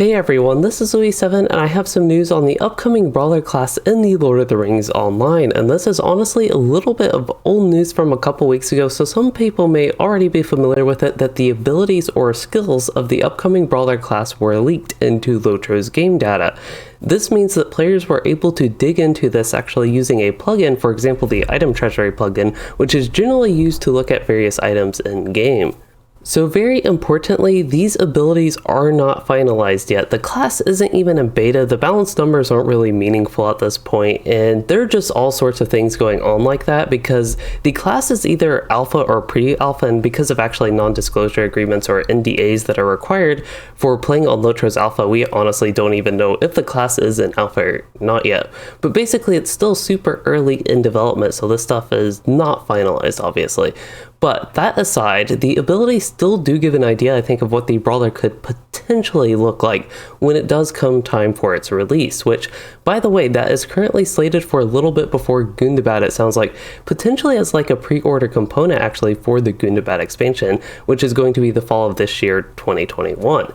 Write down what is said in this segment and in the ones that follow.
Hey everyone, this is Louis7 and I have some news on the upcoming Brawler class in the Lord of the Rings Online, and this is honestly a little bit of old news from a couple weeks ago, so some people may already be familiar with it, that the abilities or skills of the upcoming Brawler class were leaked into LOTRO's game data. This means that players were able to dig into this actually using a plugin, for example the Item Treasury plugin, which is generally used to look at various items in game. So very importantly, these abilities are not finalized yet. The class isn't even in beta, the balanced numbers aren't really meaningful at this point, and there are just all sorts of things going on like that because the class is either alpha or pre-alpha, and because of actually non-disclosure agreements or NDAs that are required for playing on LOTRO's alpha, we honestly don't even know if the class is in alpha or not yet. But basically it's still super early in development, so this stuff is not finalized obviously. But that aside, the abilities still do give an idea, I think, of what the Brawler could potentially look like when it does come time for its release, which, by the way, that is currently slated for a little bit before Gundabad, it sounds like, potentially as like a pre-order component actually for the Gundabad expansion, which is going to be the fall of this year, 2021.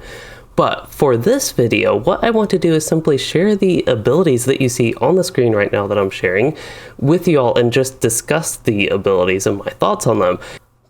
But for this video, what I want to do is simply share the abilities that you see on the screen right now that I'm sharing with you all and just discuss the abilities and my thoughts on them.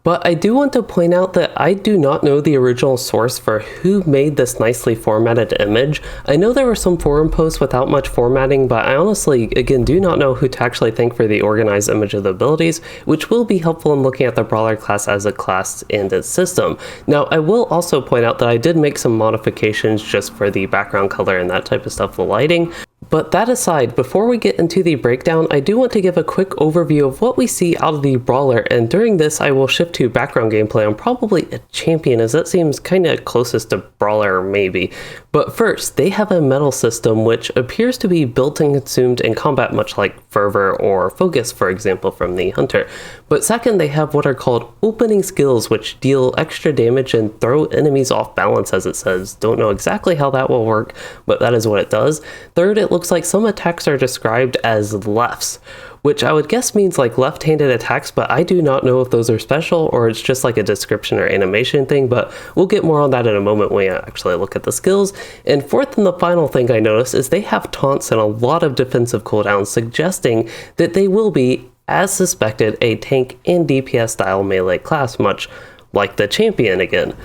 But I do want to point out that I do not know the original source for who made this nicely formatted image. I know there were some forum posts without much formatting, but I honestly, again, do not know who to actually thank for the organized image of the abilities, which will be helpful in looking at the Brawler class as a class and its system. Now, I will also point out that I did make some modifications just for the background color and that type of stuff, the lighting. But that aside, before we get into the breakdown, I do want to give a quick overview of what we see out of the Brawler, and during this I will shift to background gameplay on probably a champion, as that seems kind of closest to Brawler maybe. But first, they have a metal system which appears to be built and consumed in combat, much like Fervor or Focus, for example, from the Hunter. But second, they have what are called opening skills, which deal extra damage and throw enemies off balance, as it says. Don't know exactly how that will work, but that is what it does. Third, it looks like some attacks are described as lefts, which I would guess means like left-handed attacks, but I do not know if those are special or it's just like a description or animation thing, but we'll get more on that in a moment when we actually look at the skills. And fourth and the final thing I noticed is they have taunts and a lot of defensive cooldowns, suggesting that they will be, as suspected, a tank and DPS style melee class, much like the champion again.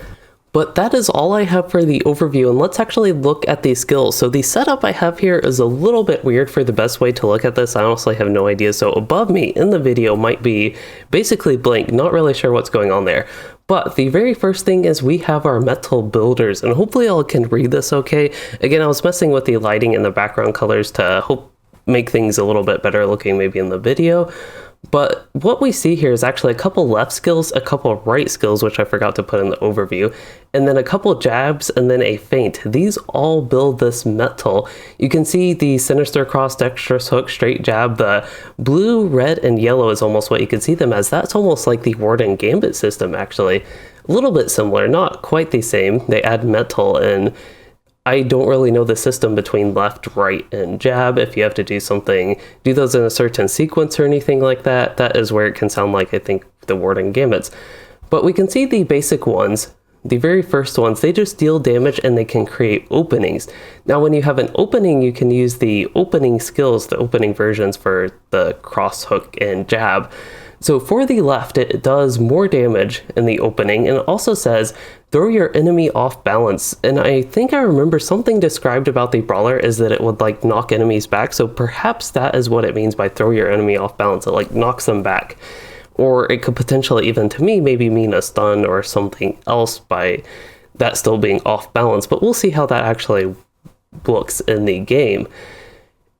But that is all I have for the overview, and let's actually look at the skills. So the setup I have here is a little bit weird for the best way to look at this. I honestly have no idea. So above me in the video might be basically blank, not really sure what's going on there. But the very first thing is we have our metal builders, and hopefully I can read this okay. Again, I was messing with the lighting and the background colors to make things a little bit better looking maybe in the video. But what we see here is actually a couple left skills, a couple right skills, which I forgot to put in the overview, and then a couple jabs, and then a feint. These all build this metal. You can see the Sinister Cross, Dexterous Hook, Straight Jab, the blue, red, and yellow is almost what you can see them as. That's almost like the Ward and Gambit system, actually. A little bit similar, not quite the same. They add metal, and I don't really know the system between left, right, and jab. If you have to do something, do those in a certain sequence or anything like that, that is where it can sound like, I think, the Ward and Gambits. But we can see the basic ones. The very first ones, they just deal damage and they can create openings. Now when you have an opening, you can use the opening skills, the opening versions for the cross, hook, and jab. So for the left, it does more damage in the opening, and it also says throw your enemy off balance. And I think I remember something described about the Brawler is that it would like knock enemies back, so perhaps that is what it means by throw your enemy off balance. It like knocks them back. Or it could potentially, even to me, maybe mean a stun or something else by that still being off balance, but we'll see how that actually looks in the game.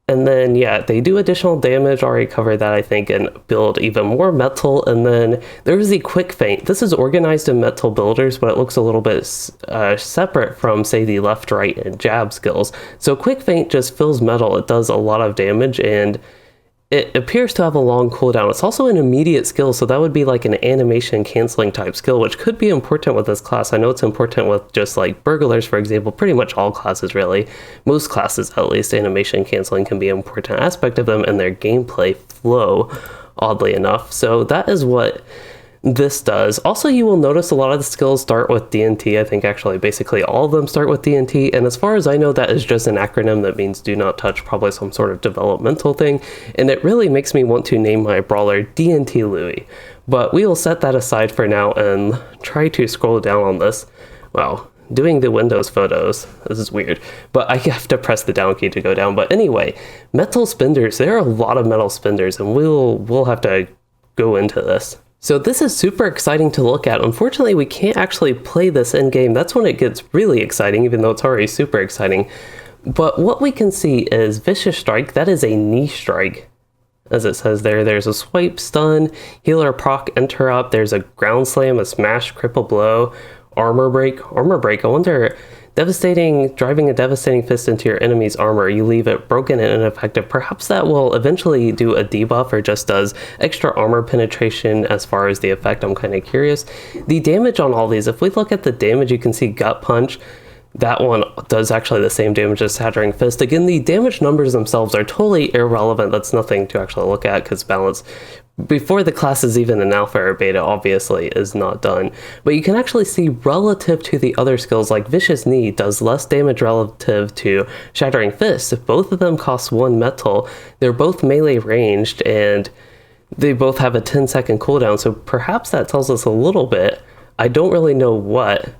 And then, yeah, they do additional damage, already covered that, I think, and build even more metal. And then there's the quick feint. This is organized in metal builders, but it looks a little bit separate from, say, the left, right, and jab skills. So quick feint just fills metal. It does a lot of damage, and it appears to have a long cooldown. It's also an immediate skill, so that would be like an animation canceling type skill, which could be important with this class. I know it's important with just like burglars, for example, pretty much all classes really. Most classes at least, animation canceling can be an important aspect of them and their gameplay flow, oddly enough. So that is what This does. Also, you will notice a lot of the skills start with DNT. I think actually basically all of them start with DNT, and as far as I know, that is just an acronym that means do not touch, probably some sort of developmental thing, and it really makes me want to name my brawler DNT Louie. But we will set that aside for now and try to scroll down on this. Wow. Doing the Windows photos. This is weird, but I have to press the down key to go down. But anyway, metal spinders. There are a lot of metal spinders, and we'll have to go into this. So this is super exciting to look at. Unfortunately, we can't actually play this in game. That's when it gets really exciting, even though it's already super exciting. But what we can see is Vicious Strike. That is a knee strike. As it says there, there's a swipe, stun, healer, proc, interrupt. There's a ground slam, a smash, cripple blow, armor break. Armor break, I wonder, driving a devastating fist into your enemy's armor, you leave it broken and ineffective. Perhaps that will eventually do a debuff or just does extra armor penetration as far as the effect. I'm kind of curious. The damage on all these, if we look at the damage, you can see gut punch. That one does actually the same damage as Shattering Fist. Again, the damage numbers themselves are totally irrelevant. That's nothing to actually look at because balance, before the class is even an alpha or beta, obviously is not done. But you can actually see relative to the other skills, like Vicious Knee does less damage relative to Shattering Fist. If both of them cost 1 metal, they're both melee ranged and they both have a 10-second cooldown. So perhaps that tells us a little bit. I don't really know what.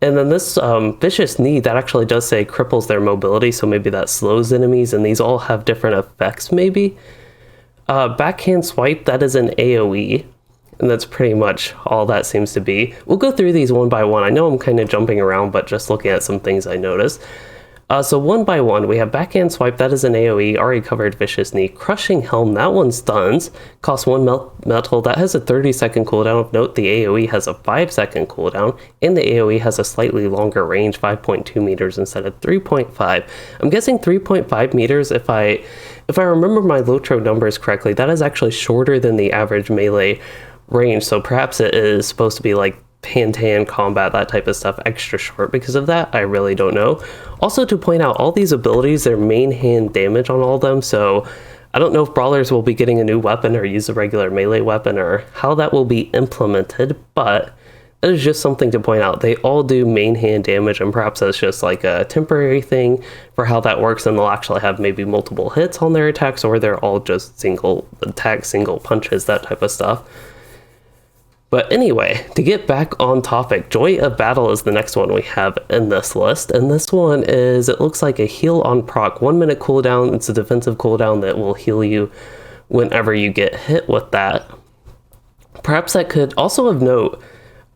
And then this Vicious Knee, that actually does say cripples their mobility, so maybe that slows enemies, and these all have different effects maybe. Backhand Swipe, that is an AoE, and that's pretty much all that seems to be. We'll go through these one by one. I know I'm kind of jumping around, but just looking at some things I noticed. So one by one, we have Backhand Swipe, that is an AoE, already covered Vicious Knee. Crushing Helm, that one stuns, costs 1 metal, that has a 30-second cooldown. Of note, the AoE has a 5-second cooldown, and the AoE has a slightly longer range, 5.2 meters instead of 3.5. I'm guessing 3.5 meters, if I remember my LOTRO numbers correctly, that is actually shorter than the average melee range, so perhaps it is supposed to be like hand-to-hand combat, that type of stuff, extra short because of that. I really don't know. Also, to point out, all these abilities, they're main hand damage on all of them, so I don't know if brawlers will be getting a new weapon or use a regular melee weapon or how that will be implemented, but that is just something to point out. They all do main hand damage, and perhaps that's just like a temporary thing for how that works, and they'll actually have maybe multiple hits on their attacks, or they're all just single attacks, single punches, that type of stuff. But anyway, to get back on topic, Joy of Battle is the next one we have in this list. And this one is, it looks like a heal on proc, 1 minute cooldown. It's a defensive cooldown that will heal you whenever you get hit with that. Perhaps that could also of note,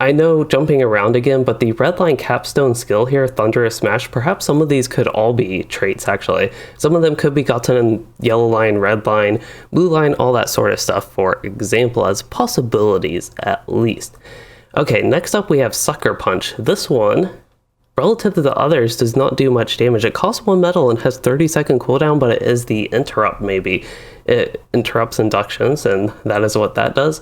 I know jumping around again, but the red line capstone skill here, Thunderous Smash, perhaps some of these could all be traits actually. Some of them could be gotten in yellow line, red line, blue line, all that sort of stuff, for example, as possibilities at least. Okay, next up we have Sucker Punch. This one, relative to the others, does not do much damage. It costs 1 metal and has 30-second cooldown, but it is the interrupt maybe. It interrupts inductions, and that is what that does.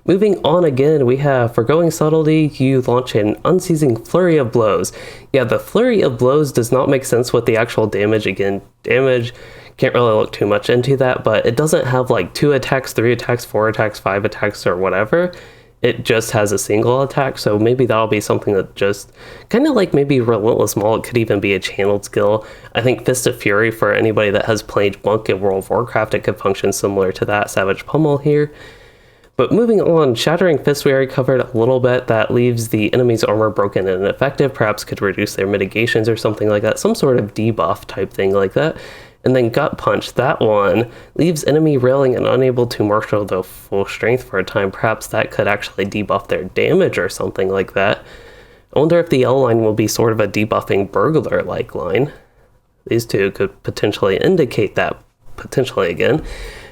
Moving on again, we have Forgoing Subtlety, you launch an unceasing flurry of blows. Yeah, the flurry of blows does not make sense with the actual damage. Again, damage, can't really look too much into that, but it doesn't have like 2 attacks, 3 attacks, 4 attacks, 5 attacks, or whatever. It just has a single attack, so maybe that'll be something that just kind of like maybe Relentless Maul. It could even be a channeled skill. I think Fist of Fury, for anybody that has played Monk in World of Warcraft, it could function similar to that. Savage Pummel here. But moving on, Shattering Fist we already covered a little bit. That leaves the enemy's armor broken and ineffective, perhaps could reduce their mitigations or something like that, some sort of debuff type thing like that. And then Gut Punch, that one leaves enemy railing and unable to marshal their full strength for a time. Perhaps that could actually debuff their damage or something like that. I wonder if the L line will be sort of a debuffing burglar-like line. These two could potentially indicate that, potentially again.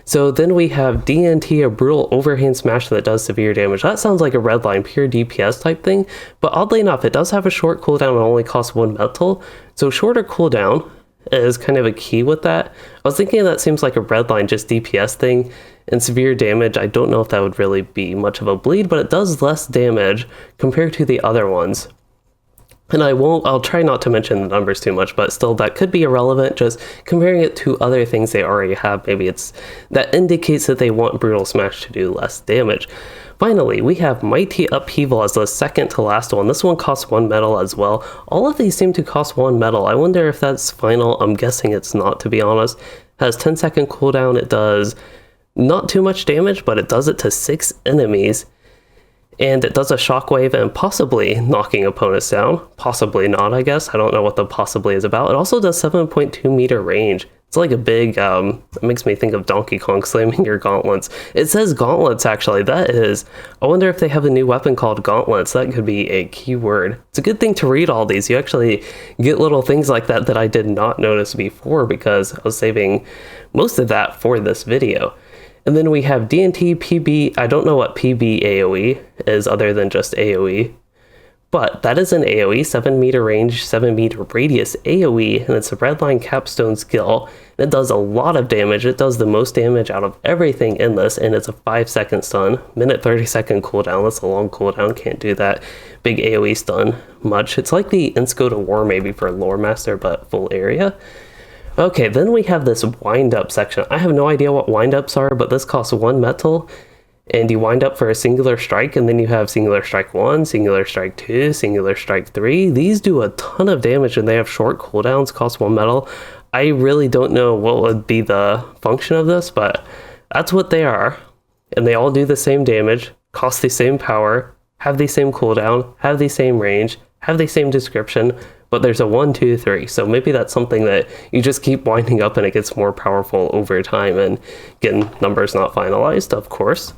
So then we have DNT, a brutal overhand smash that does severe damage. That sounds like a red line, pure DPS type thing, but oddly enough, it does have a short cooldown and only costs 1 metal. So shorter cooldown is kind of a key with that. I was thinking that seems like a red line, just DPS thing, and severe damage. I don't know if that would really be much of a bleed, but it does less damage compared to the other ones. And I'll try not to mention the numbers too much, but still that could be irrelevant. Just comparing it to other things they already have, maybe that indicates that they want Brutal Smash to do less damage. Finally, we have Mighty Upheaval as the second to last one. This one costs 1 metal as well. All of these seem to cost 1 metal. I wonder if that's final. I'm guessing it's not, to be honest. It has 10-second cooldown. It does not too much damage, but it does it to 6 enemies. And it does a shockwave and possibly knocking opponents down. Possibly not, I guess. I don't know what the possibly is about. It also does 7.2 meter range. It's like a big, it makes me think of Donkey Kong slamming your gauntlets. It says gauntlets, actually. That is, I wonder if they have a new weapon called gauntlets. That could be a keyword. It's a good thing to read all these. You actually get little things like that that I did not notice before because I was saving most of that for this video. And then we have D&T PB. I don't know what PB AoE is other than just AoE. But that is an AoE, 7 meter range, 7 meter radius AoE, and it's a redline capstone skill. It does a lot of damage. It does the most damage out of everything in this, and it's a 5-second stun. Minute 30-second cooldown. That's a long cooldown. Can't do that big AoE stun much. It's like the Insco to War maybe for Lore Master, but full area. Okay, then we have this wind-up section. I have no idea what wind-ups are, but this costs 1 metal, and you wind up for a singular strike, and then you have singular strike 1, singular strike 2, singular strike 3. These do a ton of damage, and they have short cooldowns, cost 1 metal. I really don't know what would be the function of this, but that's what they are. And they all do the same damage, cost the same power, have the same cooldown, have the same range, have the same description, but there's a 1, 2, 3. So maybe that's something that you just keep winding up and it gets more powerful over time, and again, numbers not finalized, of course.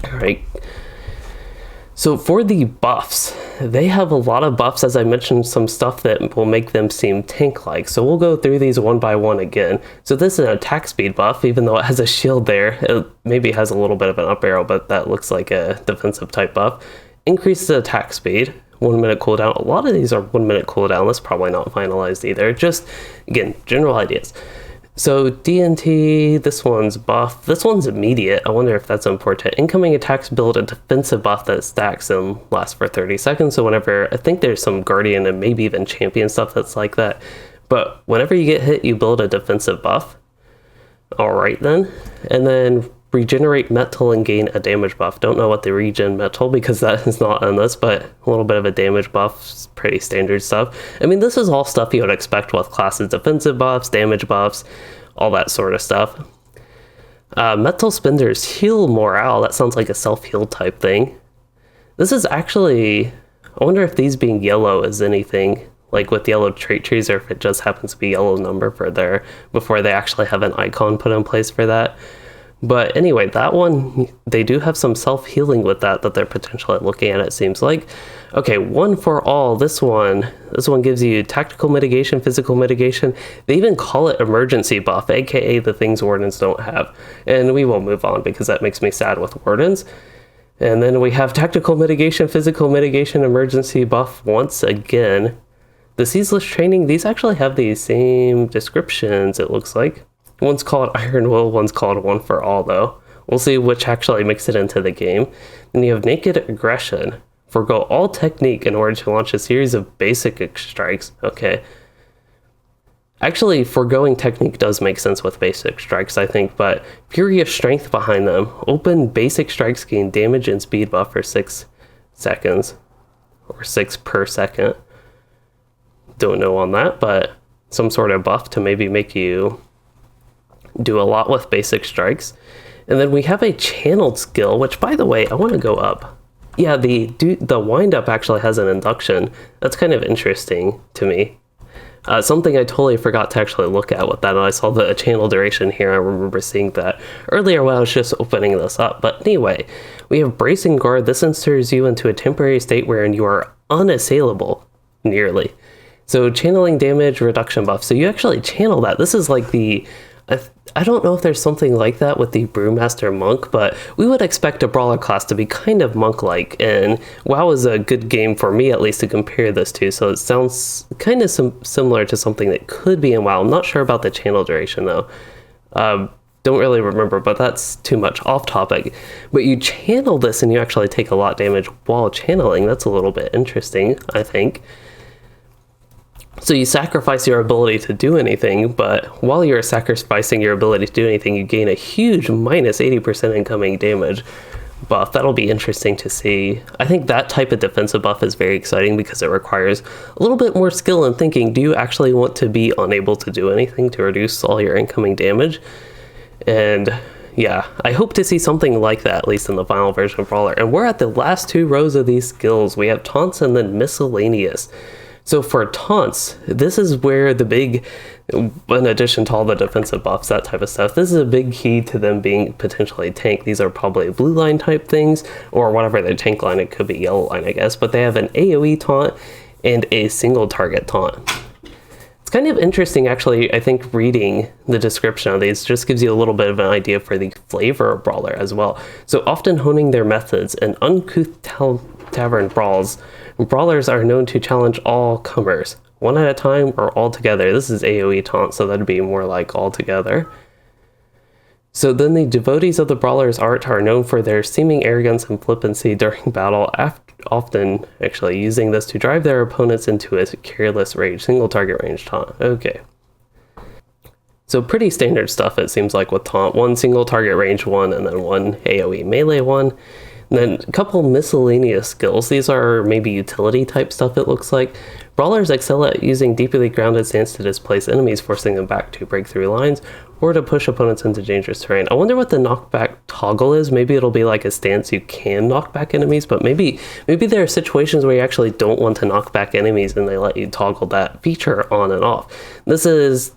All right. So for the buffs, they have a lot of buffs, as I mentioned, some stuff that will make them seem tank-like. So we'll go through these one by one again. So this is an attack speed buff, even though it has a shield there. It maybe has a little bit of an up arrow, but that looks like a defensive type buff. Increases attack speed, 1 minute cooldown. A lot of these are 1 minute cooldown. That's probably not finalized either. Just, again, general ideas. So D&T, this one's buff. This one's immediate. I wonder if that's important. Incoming attacks build a defensive buff that stacks and lasts for 30 seconds. So whenever, I think there's some Guardian and maybe even Champion stuff that's like that. But whenever you get hit, you build a defensive buff. All right then. And then regenerate metal and gain a damage buff. Don't know what the regen metal, because that is not on this, but a little bit of a damage buff, pretty standard stuff. I mean, this is all stuff you would expect with classes: defensive buffs, damage buffs, all that sort of stuff. Metal spinders heal morale. That sounds like a self-heal type thing. This is actually, I wonder if these being yellow is anything like with yellow trait trees, or if it just happens to be yellow number for there before they actually have an icon put in place for that. But anyway, that one, they do have some self-healing with that they're potentially looking at, it seems like. Okay, one for all. This one gives you tactical mitigation, physical mitigation. They even call it emergency buff, aka the things wardens don't have. And we will move on because that makes me sad with wardens. And then we have tactical mitigation, physical mitigation, emergency buff once again. The ceaseless training, these actually have the same descriptions, it looks like. One's called Iron Will, one's called One for All, though. We'll see which actually makes it into the game. Then you have Naked Aggression. Forgo all technique in order to launch a series of basic strikes. Okay. Actually, foregoing technique does make sense with basic strikes, I think, but Furious Strength behind them. Open basic strikes gain damage and speed buff for 6 seconds. Or 6 per second. Don't know on that, but some sort of buff to maybe make you do a lot with basic strikes. And then we have a channeled skill, which, by the way, I want to go up. Yeah, the wind up actually has an induction. That's kind of interesting to me. Something I totally forgot to actually look at with that, and I saw the channel duration here. I remember seeing that earlier when I was just opening this up. But anyway, we have Bracing Guard. This inserts you into a temporary state wherein you are unassailable, nearly. So channeling damage reduction buff. So you actually channel that. This is like the... I don't know if there's something like that with the Brewmaster Monk, but we would expect a brawler class to be kind of monk-like, and WoW is a good game for me at least to compare this to, so it sounds kind of similar to something that could be in WoW. I'm not sure about the channel duration though. don't really remember, but that's too much off topic. But you channel this and you actually take a lot damage while channeling. That's a little bit interesting, I think. So you sacrifice your ability to do anything, but while you're sacrificing your ability to do anything, you gain a huge minus 80% incoming damage buff. That'll be interesting to see. I think that type of defensive buff is very exciting because it requires a little bit more skill and thinking. Do you actually want to be unable to do anything to reduce all your incoming damage? And yeah, I hope to see something like that, at least in the final version of Brawler. And we're at the last two rows of these skills. We have taunts and then miscellaneous. So for taunts, this is where the big, in addition to all the defensive buffs, that type of stuff, this is a big key to them being potentially tank. These are probably blue line type things, or whatever their tank line, it could be yellow line, I guess. But they have an AoE taunt and a single target taunt. It's kind of interesting, actually. I think reading the description of these just gives you a little bit of an idea for the flavor of Brawler as well. So often honing their methods in uncouth tavern brawls, Brawlers are known to challenge all comers, one at a time or all together. This is AoE taunt, so that'd be more like all together. So then the devotees of the Brawler's art are known for their seeming arrogance and flippancy during battle, often actually using this to drive their opponents into a careless rage. Single target range taunt. Okay. So pretty standard stuff, it seems like, with taunt. One single target range one, and then one AoE melee one. And then a couple miscellaneous skills. These are maybe utility type stuff, it looks like. Brawlers excel at using deeply grounded stance to displace enemies, forcing them back to break through lines or to push opponents into dangerous terrain. I wonder what the knockback toggle is. Maybe it'll be like a stance you can knock back enemies, but maybe there are situations where you actually don't want to knock back enemies and they let you toggle that feature on and off. This is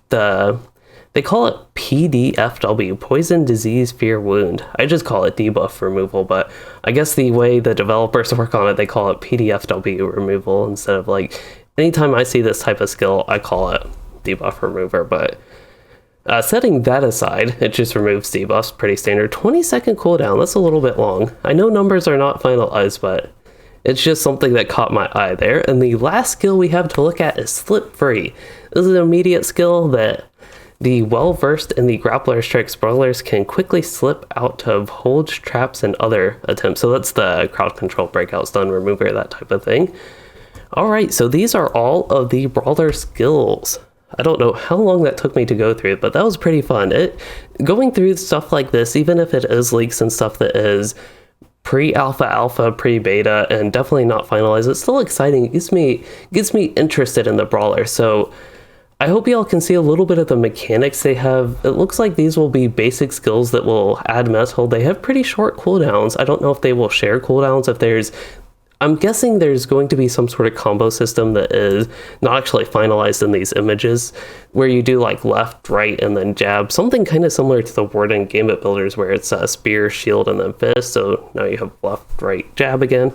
they call it PDFW, Poison, Disease, Fear, Wound. I just call it debuff removal, but I guess the way the developers work on it, they call it PDFW removal instead of, like, anytime I see this type of skill, I call it debuff remover. But setting that aside, it just removes debuffs, pretty standard. 20-second cooldown, that's a little bit long. I know numbers are not finalized, but it's just something that caught my eye there. And the last skill we have to look at is Slip Free. This is an immediate skill that the well-versed in the grappler tricks, Brawlers can quickly slip out of holds, traps, and other attempts. So that's the crowd control, breakout, stun, remover, that type of thing. Alright, so these are all of the Brawler skills. I don't know how long that took me to go through, but that was pretty fun. Going through stuff like this, even if it is leaks and stuff that is pre-alpha, pre-beta, and definitely not finalized, it's still exciting. It gets me interested in the Brawler. So I hope y'all can see a little bit of the mechanics they have. It looks like these will be basic skills that will add metal. They have pretty short cooldowns. I don't know if they will share cooldowns. I'm guessing there's going to be some sort of combo system that is not actually finalized in these images, where you do like left, right, and then jab. Something kind of similar to the Warden Gambit builders, where it's a spear, shield, and then fist. So now you have left, right, jab again.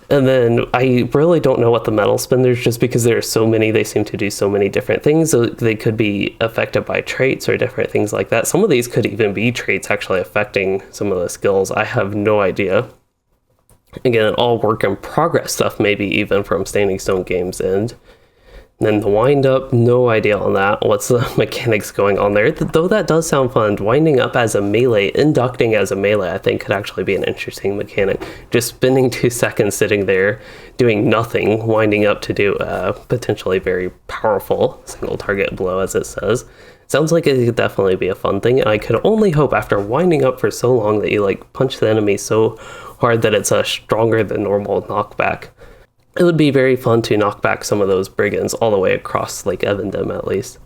And then I really don't know what the metal spenders, just because there are so many, they seem to do so many different things. So they could be affected by traits or different things like that. Some of these could even be traits actually affecting some of the skills. I have no idea. Again, all work in progress stuff, maybe even from Standing Stone Games End. And then the wind up, no idea on that. What's the mechanics going on there? Though that does sound fun. Winding up as a melee, inducting as a melee, I think could actually be an interesting mechanic. Just spending 2 seconds sitting there doing nothing, winding up to do a potentially very powerful single target blow, as it says. Sounds like it could definitely be a fun thing, and I could only hope after winding up for so long that you like punch the enemy so hard that it's a stronger than normal knockback. It would be very fun to knock back some of those brigands all the way across Lake Evandem, at least.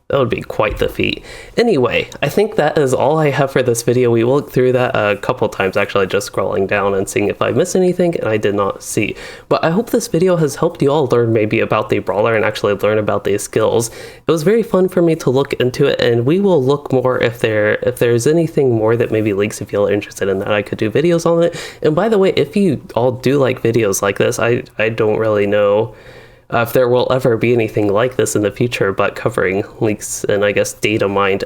That would be quite the feat. Anyway, I think that is all I have for this video. We looked through that a couple times, actually, just scrolling down and seeing if I missed anything, and I did not see. But I hope this video has helped you all learn maybe about the Brawler and actually learn about these skills. It was very fun for me to look into it, and we will look more if there's anything more that maybe leaks. If you're interested in that, I could do videos on it. And by the way, if you all do like videos like this, I don't really know if there will ever be anything like this in the future, but covering leaks and I guess data mined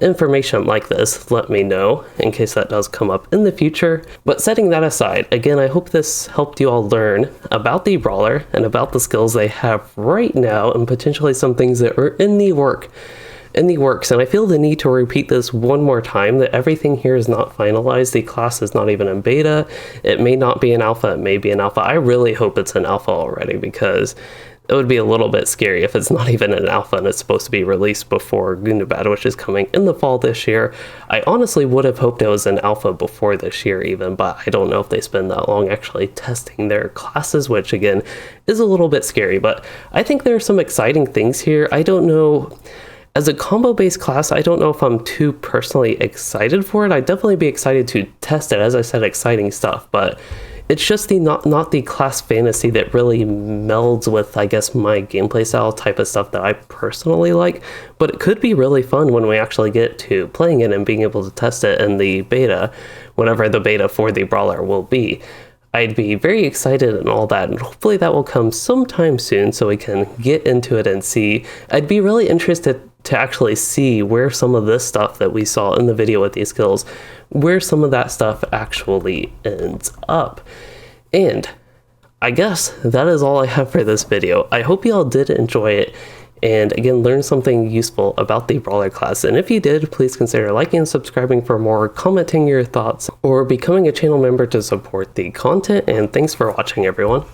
information like this, let me know in case that does come up in the future. But setting that aside, again, I hope this helped you all learn about the Brawler and about the skills they have right now, and potentially some things that are in the work in the works, and I feel the need to repeat this one more time, that everything here is not finalized. The class is not even in beta. It may not be an alpha, it may be an alpha. I really hope it's an alpha already, because it would be a little bit scary if it's not even an alpha and it's supposed to be released before Gundabad, which is coming in the fall this year. I honestly would have hoped it was an alpha before this year even, but I don't know if they spend that long actually testing their classes, which again is a little bit scary. But I think there are some exciting things here. I don't know, as a combo-based class, I don't know if I'm too personally excited for it. I'd definitely be excited to test it, as I said, exciting stuff, but it's just not the class fantasy that really melds with, I guess, my gameplay style type of stuff that I personally like. But it could be really fun when we actually get to playing it and being able to test it in the beta, whenever the beta for the Brawler will be. I'd be very excited and all that, and hopefully that will come sometime soon so we can get into it and see. I'd be really interested to actually see where some of this stuff that we saw in the video with these skills, where some of that stuff actually ends up. And I guess that is all I have for this video. I hope you all did enjoy it, and again, learn something useful about the Brawler class. And if you did, please consider liking and subscribing for more, commenting your thoughts, or becoming a channel member to support the content. And thanks for watching, everyone.